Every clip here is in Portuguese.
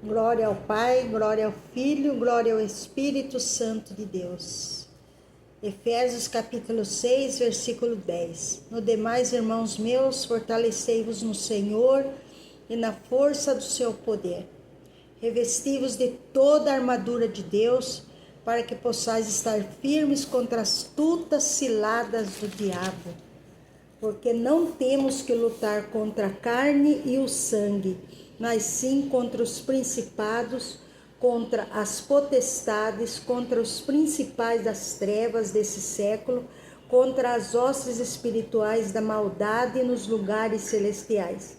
Glória ao Pai, glória ao Filho, glória ao Espírito Santo de Deus. Efésios capítulo 6, versículo 10. No demais, irmãos meus, fortalecei-vos no Senhor e na força do seu poder. Revesti-vos de toda a armadura de Deus, para que possais estar firmes contra as astutas ciladas do diabo. Porque não temos que lutar contra a carne e o sangue, mas sim contra os principados, contra as potestades, contra os principais das trevas desse século, contra as hostes espirituais da maldade nos lugares celestiais.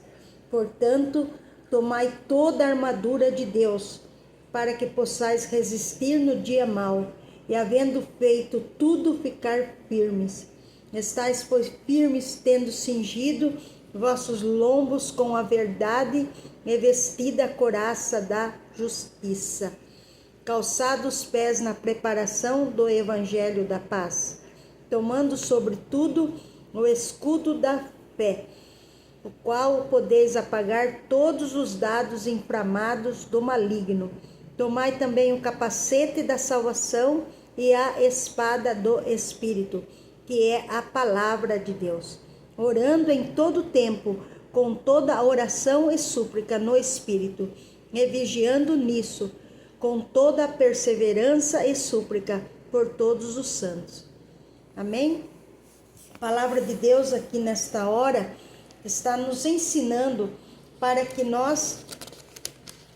Portanto, tomai toda a armadura de Deus, para que possais resistir no dia mau, e havendo feito tudo, ficar firmes. Estais, pois, firmes, tendo cingido vossos lombos com a verdade e vestida a couraça da justiça, calçado os pés na preparação do evangelho da paz, tomando sobretudo o escudo da fé, o qual podeis apagar todos os dardos inflamados do maligno. Tomai também o capacete da salvação e a espada do Espírito, que é a palavra de Deus, orando em todo tempo, com toda a oração e súplica no Espírito, e vigiando nisso, com toda a perseverança e súplica por todos os santos. Amém? A palavra de Deus aqui nesta hora está nos ensinando para que nós,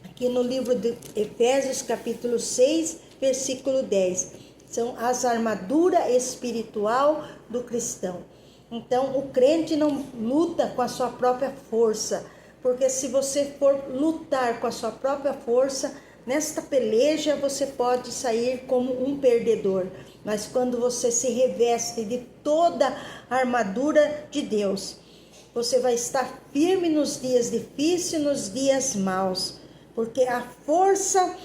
aqui no livro de Efésios capítulo 6, versículo 10, são as armaduras espiritual do cristão. Então, o crente não luta com a sua própria força, porque se você for lutar com a sua própria força, nesta peleja você pode sair como um perdedor. Mas quando você se reveste de toda a armadura de Deus, você vai estar firme nos dias difíceis, nos dias maus, porque a força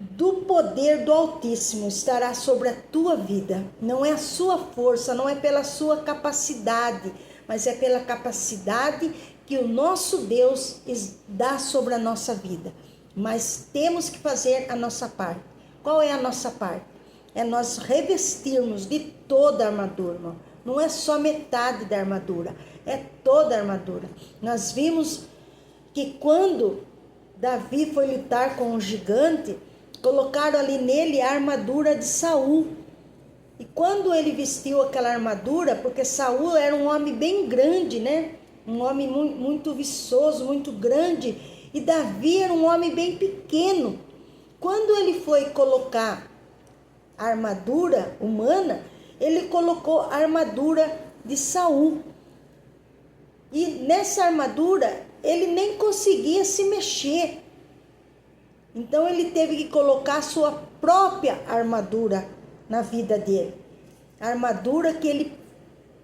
do poder do Altíssimo estará sobre a tua vida. Não é a sua força, não é pela sua capacidade, mas é pela capacidade que o nosso Deus dá sobre a nossa vida. Mas temos que fazer a nossa parte. Qual é a nossa parte? É nós revestirmos de toda a armadura, irmão. Não é só metade da armadura, é toda a armadura. Nós vimos que quando Davi foi lutar com o gigante, colocaram ali nele a armadura de Saul. E quando ele vestiu aquela armadura, porque Saul era um homem bem grande, né? Um homem muito viçoso, muito grande. E Davi era um homem bem pequeno. Quando ele foi colocar a armadura humana, ele colocou a armadura de Saul. E nessa armadura, ele nem conseguia se mexer. Então ele teve que colocar a sua própria armadura na vida dele. A armadura que ele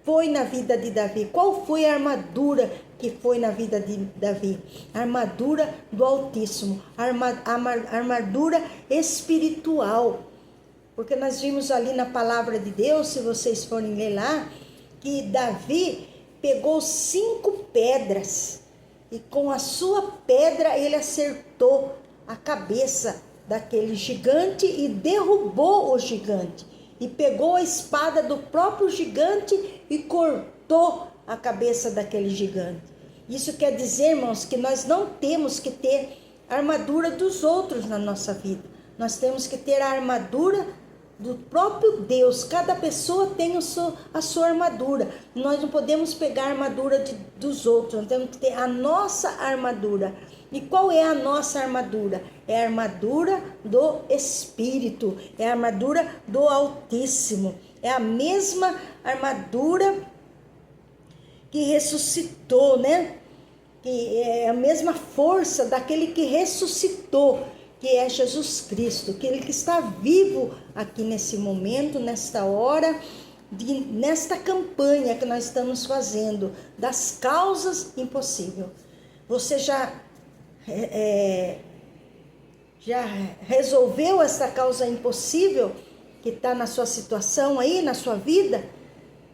foi na vida de Davi. Qual foi a armadura que foi na vida de Davi? A armadura do Altíssimo. A armadura espiritual. Porque nós vimos ali na palavra de Deus, se vocês forem ler lá, que Davi pegou 5 pedras. E com a sua pedra ele acertou a cabeça daquele gigante e derrubou o gigante. E pegou a espada do próprio gigante e cortou a cabeça daquele gigante. Isso quer dizer, irmãos, que nós não temos que ter a armadura dos outros na nossa vida. Nós temos que ter a armadura do próprio Deus. Cada pessoa tem a sua armadura. Nós não podemos pegar a armadura dos outros. Nós temos que ter a nossa armadura. E qual é a nossa armadura? É a armadura do Espírito, é a armadura do Altíssimo, é a mesma armadura que ressuscitou, né? Que é a mesma força daquele que ressuscitou, que é Jesus Cristo, aquele que está vivo aqui nesse momento, nesta hora, nesta campanha que nós estamos fazendo, das causas impossíveis. Você já resolveu essa causa impossível que está na sua situação aí, na sua vida?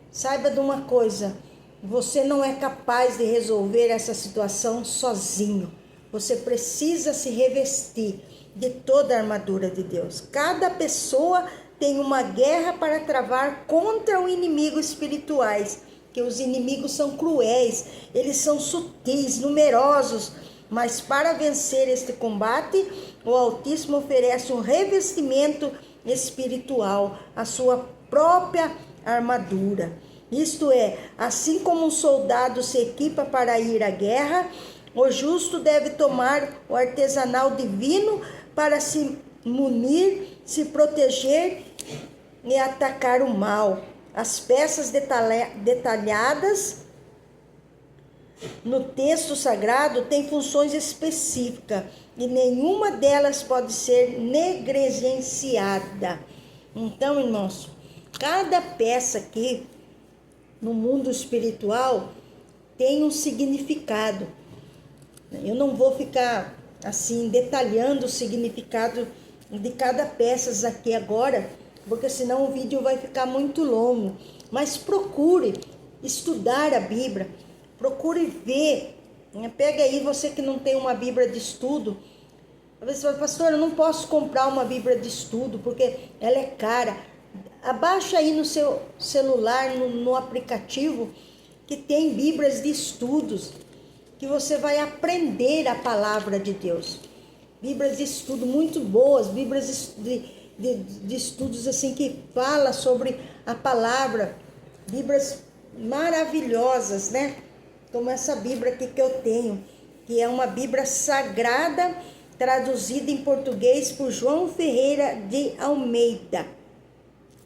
Saiba de uma coisa, você não é capaz de resolver essa situação sozinho. Você precisa se revestir de toda a armadura de Deus. Cada pessoa tem uma guerra para travar contra o inimigo espirituais, que os inimigos são cruéis, eles são sutis, numerosos, mas para vencer este combate, o Altíssimo oferece um revestimento espiritual, a sua própria armadura. Isto é, assim como um soldado se equipa para ir à guerra, o justo deve tomar o artesanal divino para se munir, se proteger e atacar o mal. As peças detalhadas no texto sagrado têm funções específicas e nenhuma delas pode ser negligenciada. Então, irmãos, cada peça aqui no mundo espiritual tem um significado. Eu não vou ficar assim detalhando o significado de cada peça aqui agora, porque senão o vídeo vai ficar muito longo. Mas procure estudar a Bíblia, procure ver. Pega aí você que não tem uma Bíblia de estudo. Às vezes você fala, pastor, eu não posso comprar uma Bíblia de estudo porque ela é cara. Abaixa aí no seu celular, no aplicativo, que tem Bíblias de estudos, que você vai aprender a palavra de Deus. Bíblias de estudo muito boas, Bíblias de estudos assim que fala sobre a palavra, Bíblias maravilhosas, né? Como essa Bíblia aqui que eu tenho, que é uma Bíblia sagrada, traduzida em português por João Ferreira de Almeida.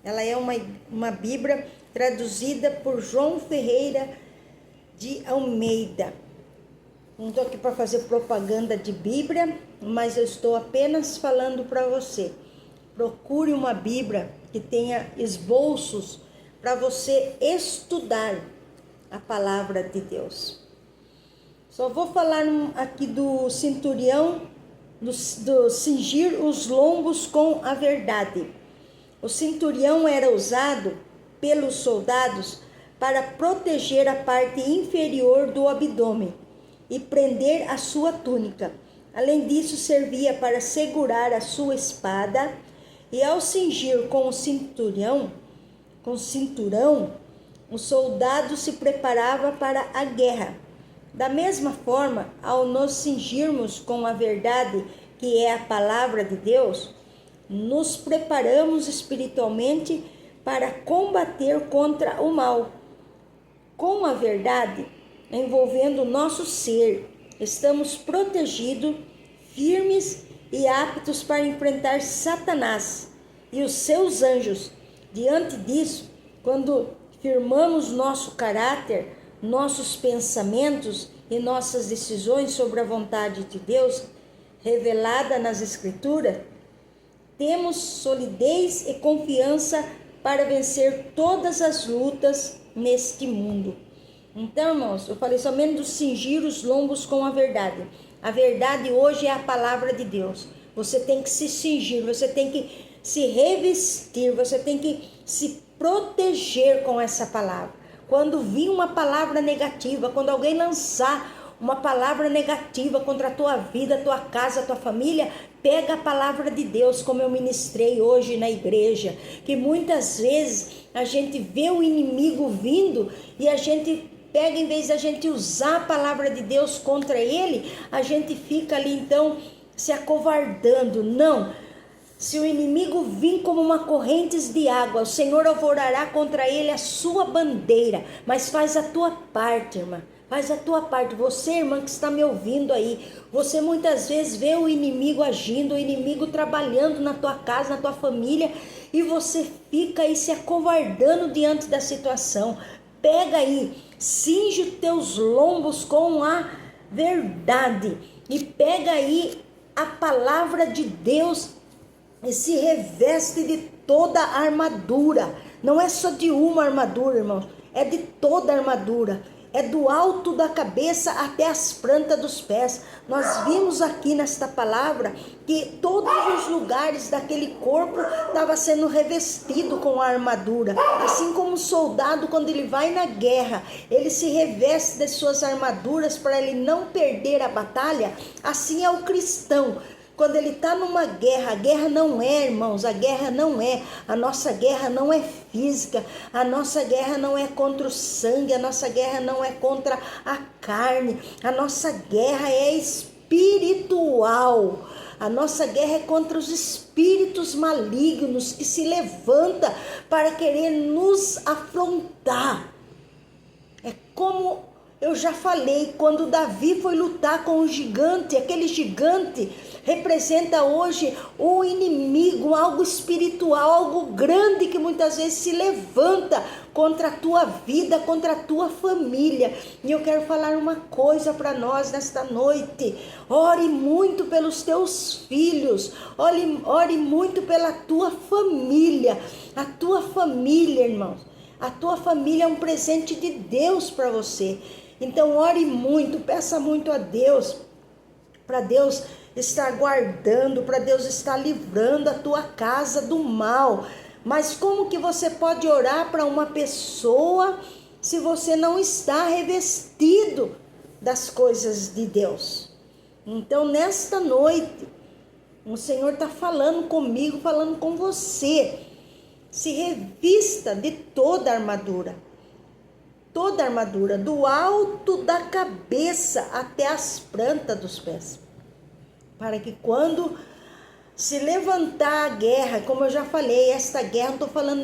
Ela é uma Bíblia traduzida por João Ferreira de Almeida. Não estou aqui para fazer propaganda de Bíblia, mas eu estou apenas falando para você. Procure uma Bíblia que tenha esboços para você estudar a palavra de Deus. Só vou falar aqui do centurião, do cingir os lombos com a verdade. O centurião era usado pelos soldados para proteger a parte inferior do abdômen e prender a sua túnica. Além disso, servia para segurar a sua espada, e ao cingir com o cinturão, o soldado se preparava para a guerra. Da mesma forma, ao nos cingirmos com a verdade, que é a palavra de Deus, nos preparamos espiritualmente para combater contra o mal. Com a verdade envolvendo o nosso ser, estamos protegidos, firmes e aptos para enfrentar Satanás e os seus anjos. Diante disso, quando firmamos nosso caráter, nossos pensamentos e nossas decisões sobre a vontade de Deus, revelada nas Escrituras, temos solidez e confiança para vencer todas as lutas neste mundo. Então, irmãos, eu falei somente do cingir os lombos com a verdade. A verdade hoje é a palavra de Deus. Você tem que se cingir, você tem que se revestir, você tem que se proteger com essa palavra. Quando vir uma palavra negativa, quando alguém lançar uma palavra negativa contra a tua vida, a tua casa, a tua família, pega a palavra de Deus, como eu ministrei hoje na igreja, que muitas vezes a gente vê o inimigo vindo e a gente pega, em vez da gente usar a palavra de Deus contra ele, a gente fica ali então se acovardando. Não, se o inimigo vir como uma corrente de água, o Senhor alvorará contra ele a sua bandeira, mas faz a tua parte, irmã. Faz a tua parte. Você, irmã, que está me ouvindo aí, você muitas vezes vê o inimigo agindo, o inimigo trabalhando na tua casa, na tua família, e você fica aí se acovardando diante da situação. Pega aí, cinge os teus lombos com a verdade e pega aí a palavra de Deus e se reveste de toda a armadura. Não é só de uma armadura, irmãos, é de toda a armadura. é do alto da cabeça até as plantas dos pés. Nós vimos aqui nesta palavra que todos os lugares daquele corpo estava sendo revestido com a armadura. Assim como o soldado, quando ele vai na guerra, ele se reveste de suas armaduras para ele não perder a batalha. Assim é o cristão. Quando ele está numa guerra, a guerra não é, irmãos, a guerra não é, a nossa guerra não é física, a nossa guerra não é contra o sangue, a nossa guerra não é contra a carne, a nossa guerra é espiritual. A nossa guerra é contra os espíritos malignos que se levantam para querer nos afrontar. É como eu já falei, quando Davi foi lutar com o gigante, aquele gigante representa hoje o inimigo, algo espiritual, algo grande que muitas vezes se levanta contra a tua vida, contra a tua família. E eu quero falar uma coisa para nós nesta noite: ore muito pelos teus filhos, ore muito pela tua família. A tua família, irmãos, a tua família é um presente de Deus para você. Então ore muito, peça muito a Deus, para Deus estar guardando, para Deus estar livrando a tua casa do mal. Mas como que você pode orar para uma pessoa se você não está revestido das coisas de Deus? Então nesta noite, o Senhor está falando comigo, falando com você. Se revista de toda a armadura. Toda a armadura, do alto da cabeça até as plantas dos pés. Para que quando se levantar a guerra, como eu já falei, esta guerra, não estou falando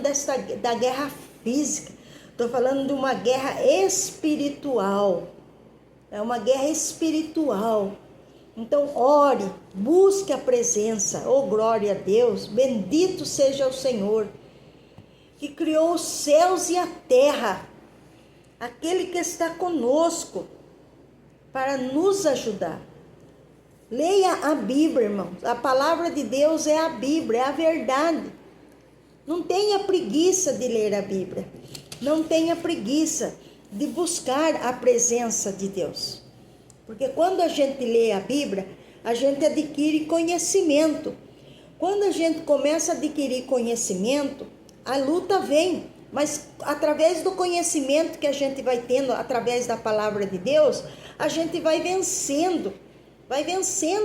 da guerra física, estou falando de uma guerra espiritual. É uma guerra espiritual. Então ore, busque a presença. Oh, glória a Deus, bendito seja o Senhor, que criou os céus e a terra. Aquele que está conosco para nos ajudar. Leia a Bíblia, irmãos. A palavra de Deus é a Bíblia, é a verdade. Não tenha preguiça de ler a Bíblia. Não tenha preguiça de buscar a presença de Deus. Porque quando a gente lê a Bíblia, a gente adquire conhecimento. Quando a gente começa a adquirir conhecimento, a luta vem. Mas através do conhecimento que a gente vai tendo, através da palavra de Deus, a gente vai vencendo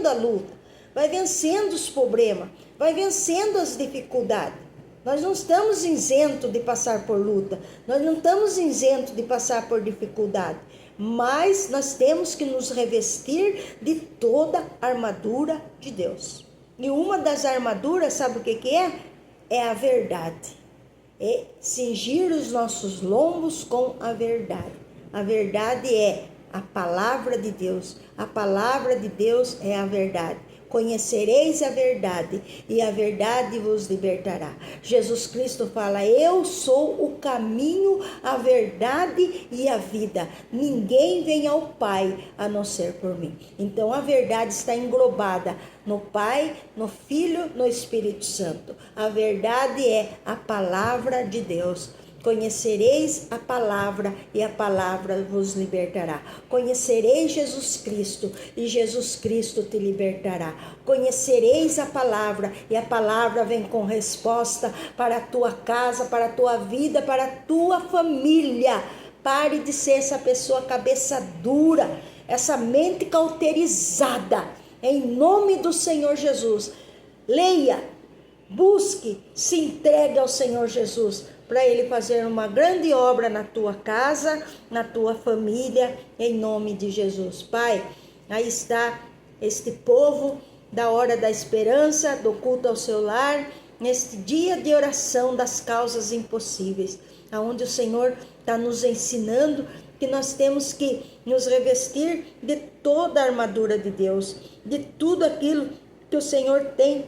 a luta, vai vencendo os problemas, vai vencendo as dificuldades. Nós não estamos isentos de passar por luta, nós não estamos isentos de passar por dificuldade, mas nós temos que nos revestir de toda a armadura de Deus. E uma das armaduras, sabe o que é? É a verdade. É cingir os nossos lombos com a verdade. A verdade é a palavra de Deus. A palavra de Deus é a verdade. Conhecereis a verdade e a verdade vos libertará. Jesus Cristo fala: eu sou o caminho, a verdade e a vida. Ninguém vem ao Pai a não ser por mim. Então a verdade está englobada no Pai, no Filho, no Espírito Santo. A verdade é a palavra de Deus. Conhecereis a palavra e a palavra vos libertará. Conhecereis Jesus Cristo e Jesus Cristo te libertará. Conhecereis a palavra e a palavra vem com resposta para a tua casa, para a tua vida, para a tua família. Pare de ser essa pessoa cabeça dura, essa mente cauterizada. Em nome do Senhor Jesus, leia, busque, se entregue ao Senhor Jesus, para Ele fazer uma grande obra na tua casa, na tua família, em nome de Jesus. Pai, aí está este povo da hora da esperança, do culto ao seu lar, neste dia de oração das causas impossíveis, aonde o Senhor está nos ensinando que nós temos que nos revestir de toda a armadura de Deus, de tudo aquilo que o Senhor tem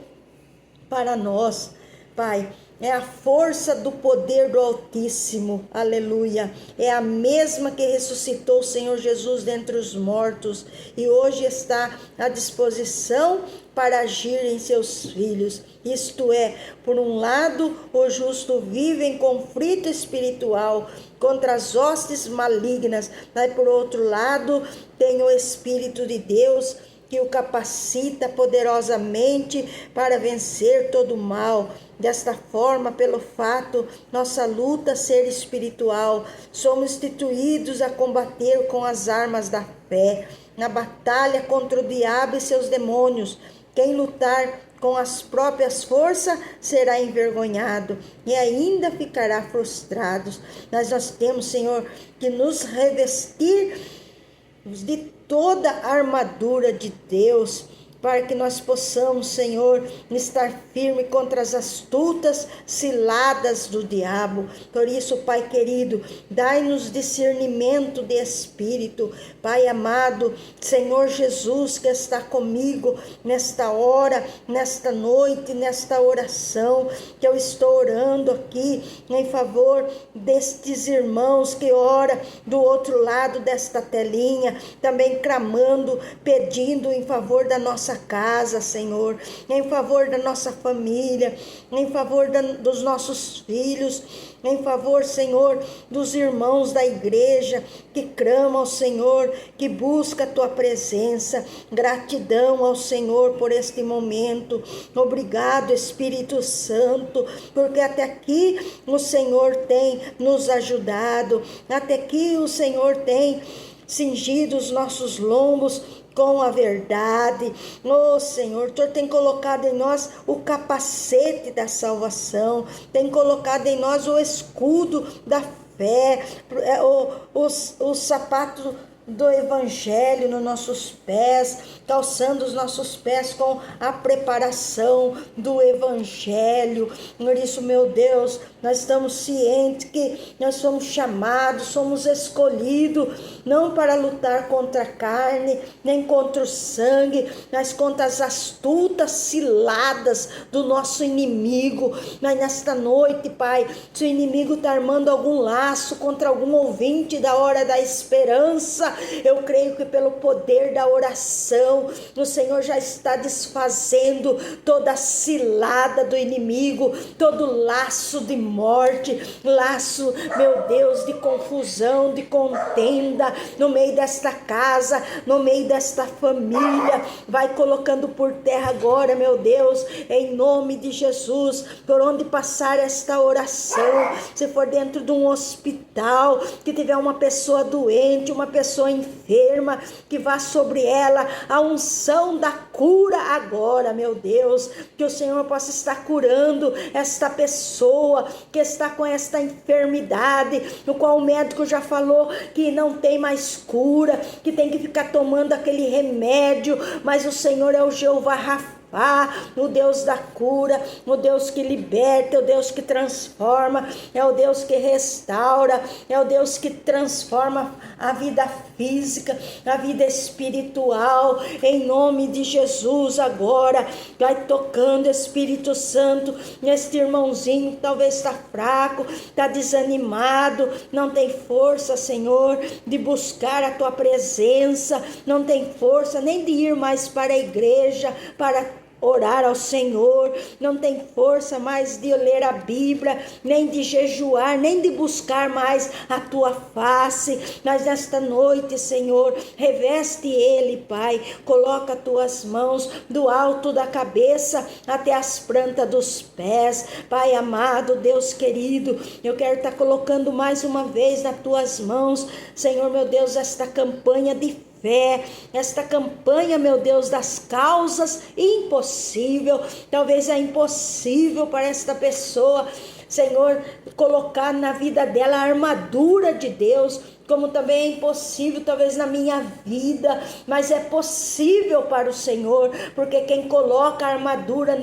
para nós, Pai. é a força do poder do Altíssimo, aleluia. É a mesma que ressuscitou o Senhor Jesus dentre os mortos e hoje está à disposição para agir em seus filhos. Isto é, por um lado, o justo vive em conflito espiritual contra as hostes malignas, mas por outro lado, tem o Espírito de Deus que o capacita poderosamente para vencer todo o mal. Desta forma, pelo fato nossa luta ser espiritual, somos instituídos a combater com as armas da fé, na batalha contra o diabo e seus demônios. Quem lutar com as próprias forças será envergonhado e ainda ficará frustrado. Mas nós temos, Senhor, que nos revestir de toda a armadura de Deus, para que nós possamos, Senhor, estar firme contra as astutas ciladas do diabo. Por isso, Pai querido, dai-nos discernimento de espírito. Pai amado, Senhor Jesus, que está comigo nesta hora, nesta noite, nesta oração, que eu estou orando aqui em favor destes irmãos que ora do outro lado desta telinha, também clamando, pedindo em favor da nossa casa, Senhor, em favor da nossa família, em favor dos nossos filhos, em favor, Senhor, dos irmãos da igreja que clamam ao Senhor, que busca a tua presença. Gratidão ao Senhor por este momento. Obrigado, Espírito Santo, porque até aqui o Senhor tem nos ajudado, até aqui o Senhor tem cingido os nossos lombos com a verdade. Oh Senhor, o Senhor tem colocado em nós o capacete da salvação, tem colocado em nós o escudo da fé, o sapato do evangelho nos nossos pés, calçando os nossos pés com a preparação do evangelho. Por isso, meu Deus, nós estamos cientes que nós somos chamados, somos escolhidos, não para lutar contra a carne, nem contra o sangue, mas contra as astutas ciladas do nosso inimigo. Mas nesta noite, Pai, se o inimigo está armando algum laço contra algum ouvinte da hora da esperança, eu creio que pelo poder da oração, o Senhor já está desfazendo toda a cilada do inimigo, todo laço de morte, laço, meu Deus, de confusão, de contenda, no meio desta casa, no meio desta família. Vai colocando por terra agora, meu Deus, em nome de Jesus, por onde passar esta oração, se for dentro de um hospital, que tiver uma pessoa doente, uma pessoa enferma, que vá sobre ela a unção da cura agora, meu Deus, que o Senhor possa estar curando esta pessoa que está com esta enfermidade, no qual o médico já falou que não tem mais cura, que tem que ficar tomando aquele remédio, mas o Senhor é o Jeová Rafa, o Deus da cura, o Deus que liberta, o Deus que transforma, é o Deus que restaura, é o Deus que transforma a vida física, a vida espiritual. Em nome de Jesus, agora vai tocando, Espírito Santo, neste irmãozinho que talvez está fraco, está desanimado, não tem força, Senhor, de buscar a tua presença, não tem força nem de ir mais para a igreja, para orar ao Senhor, não tem força mais de ler a Bíblia, nem de jejuar, nem de buscar mais a tua face. Mas nesta noite, Senhor, reveste ele, Pai, coloca tuas mãos do alto da cabeça até as plantas dos pés. Pai amado, Deus querido, eu quero estar colocando mais uma vez nas tuas mãos, Senhor meu Deus, esta campanha de fé, esta campanha, meu Deus, das causas impossível. Talvez é impossível para esta pessoa, Senhor, colocar na vida dela a armadura de Deus, como também é impossível talvez na minha vida, mas é possível para o Senhor, porque quem coloca a armadura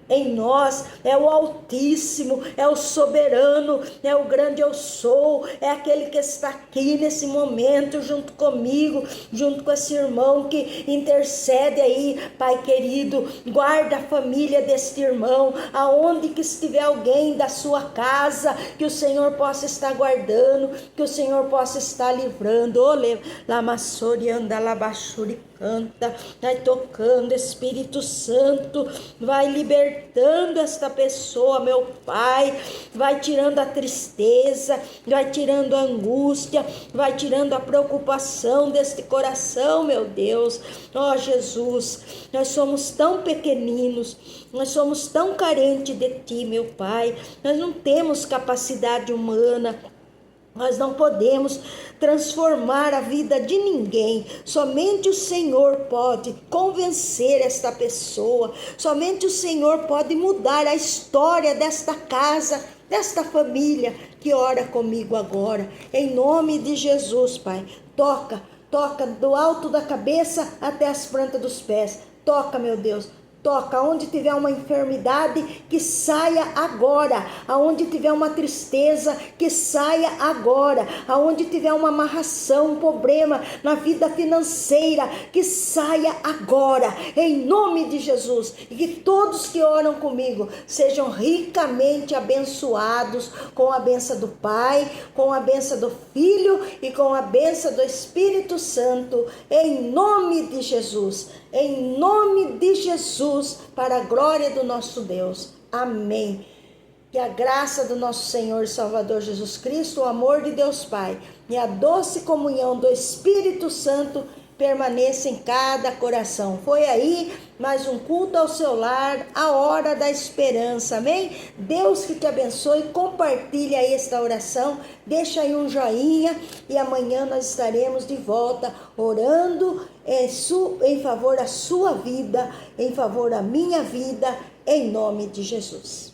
em nós é o Altíssimo, é o soberano, é o grande eu sou, é aquele que está aqui nesse momento junto comigo, junto com esse irmão que intercede aí. Pai querido, guarda a família deste irmão, aonde que estiver alguém da sua casa, que o Senhor possa estar guardando, que o Senhor possa estar livrando. Ole, lamassori anda labachuri canta, vai tocando, Espírito Santo, vai libertando esta pessoa, meu Pai, vai tirando a tristeza, vai tirando a angústia, vai tirando a preocupação deste coração, meu Deus. Ó Jesus, nós somos tão pequeninos, nós somos tão carentes de Ti, meu Pai, nós não temos capacidade humana, nós não podemos transformar a vida de ninguém. Somente o Senhor pode convencer esta pessoa. Somente o Senhor pode mudar a história desta casa, desta família que ora comigo agora. Em nome de Jesus, Pai. Toca do alto da cabeça até as plantas dos pés. Toca, meu Deus. Toca, onde tiver uma enfermidade, que saia agora. Aonde tiver uma tristeza, que saia agora. Aonde tiver uma amarração, um problema na vida financeira, que saia agora. Em nome de Jesus. E que todos que oram comigo sejam ricamente abençoados com a bênção do Pai, com a bênção do Filho e com a bênção do Espírito Santo. Em nome de Jesus. Em nome de Jesus, para a glória do nosso Deus. Amém. Que a graça do nosso Senhor e Salvador Jesus Cristo, o amor de Deus Pai e a doce comunhão do Espírito Santo permaneça em cada coração. Foi aí mais um culto ao seu lar, a hora da esperança, amém? Deus que te abençoe, compartilha aí esta oração, deixa aí um joinha e amanhã nós estaremos de volta orando em favor da sua vida, em favor da minha vida, em nome de Jesus.